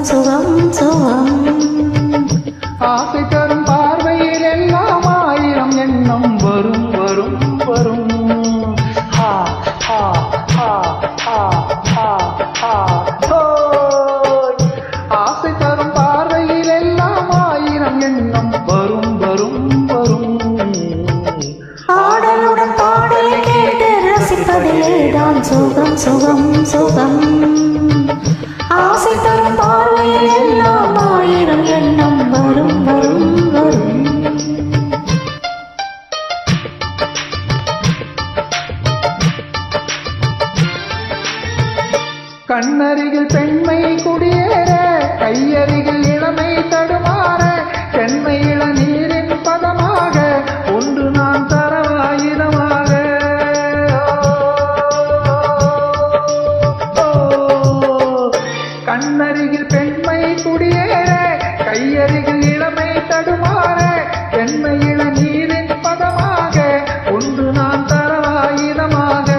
சுகம் சுகம் சுகம். ஆசை தரும் பார்வையில் எல்லாம் ஆயிரம் எண்ணம் வரும் வரும் வரும். ஹா ஹா ஹா ஹா ஹா ஹா ஹோய். ஆசை தரும் பார்வையில் எல்லாம் ஆயிரம் எண்ணம் வரும் வரும் வரும். ஆடலுடன் பாடலை கேட்டு ரசிப்பதிலேதான் சுகம் சுகம் சுகம். ஆசை தரும் பார்வையில் எல்லாம் ஆயிரம் எண்ணம் வரும் வரும் வரும். கண்ணருகில் பெண்மை குடியேற, கையருகில் இளமை தடுமாற, பெண்மை இளநீரின் பதமாக ஒன்று நான் தரவாயிரமாக. கண்ணருகில் பெண்மை குடியேற, கையருகில் இளமை தடுமாற, பெண்மை இளநீரின் பதமாக ஒன்று நான் தரவாயிரமாக.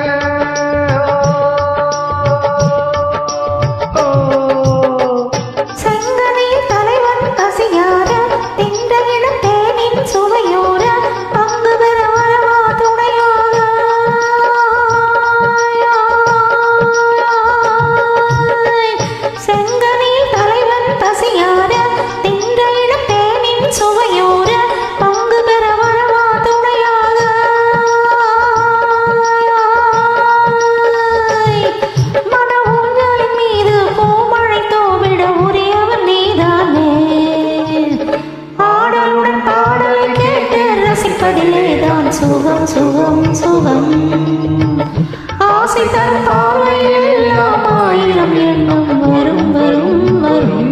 செங்கனில் தலைவன் கசியார, திண்டவிடும் தேனின் சுவையோர, பங்கு பெற வரவா துணையாக. செங்கனில் தலைவன் கசியார, திண்டவிடும் தேனின் சுவையோர, பங்கு பெற வரவா துணையாக. மன ஊஞ்சலின் மீது பூமழை தோவிட உரியவன் நீதானே. ஆடலுடன் பாடலை கேட்டு ரசிப்பதிலேதான் சுகம் சுகம் சுகம். ஆசை தரும் பார்வையில் எல்லாம் ஆயிரம் எண்ணம் வரும் வரும் வரும்.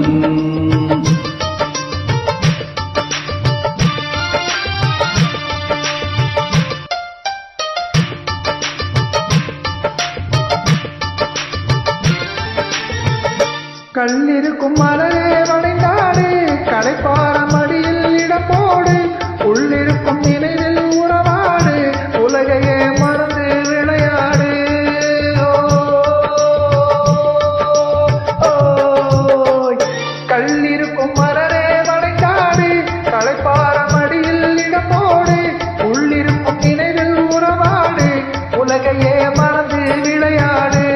கல்லிருக்கும் மலரே வளைந்தாடு, களைப்பார மடியில் இடம் போடு, உள்ளிருக்கும் நினைவில் உறவாடு, உலகையே மறந்து விளையாடு. கல்லிருக்கும் மலரே வளைந்தாடு, களைப்பார மடியில் இடம் போடு, உள்ளிருக்கும் நினைவில் உறவாடு, உலகையே மறந்து விளையாடு.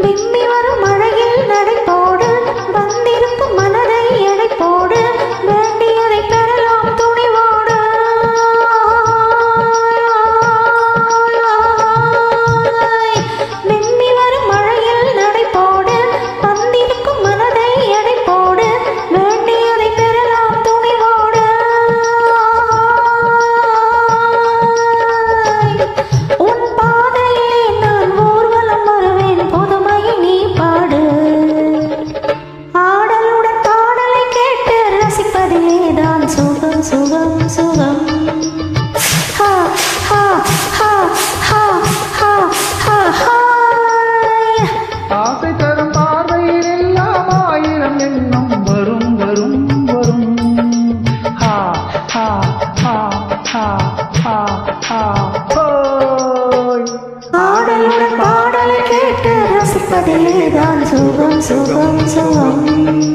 விம்மி வரும் மழையில் நடைபோடு, வந்திருக்கும் மனதை எடைப்போடு, வேண்டியதை பெறலாம் துணிவோடு. விம்மி வரும் மழையில் நடைபோடு, வந்திருக்கும் மனதை எடைப்போடு, வேண்டியதை பெறலாம் துணிவோடு. உன் பாதையிலே நான் ஊர்வலம் வருவேன், புதுமையை நீ பாடு. ஆடலுடன் பாடலை கேட்டு ரசிப்பதிலேதான் சுகம் சுகம் சுகம். ஹா ஹா ஹா ஹா ஹா ஹா ஹாய். ஆசை தரும் பார்வையில் எல்லாம் ஆயிரம் எண்ணம் வரும் வரும் வரும். ஹா ஹா ஹா ஹா ஹா ஹா ஹோய். ஆடலுடன் பாடலை கேட்டு ரசிப்பதிலேதான் சுகம் சுகம் சுகம்.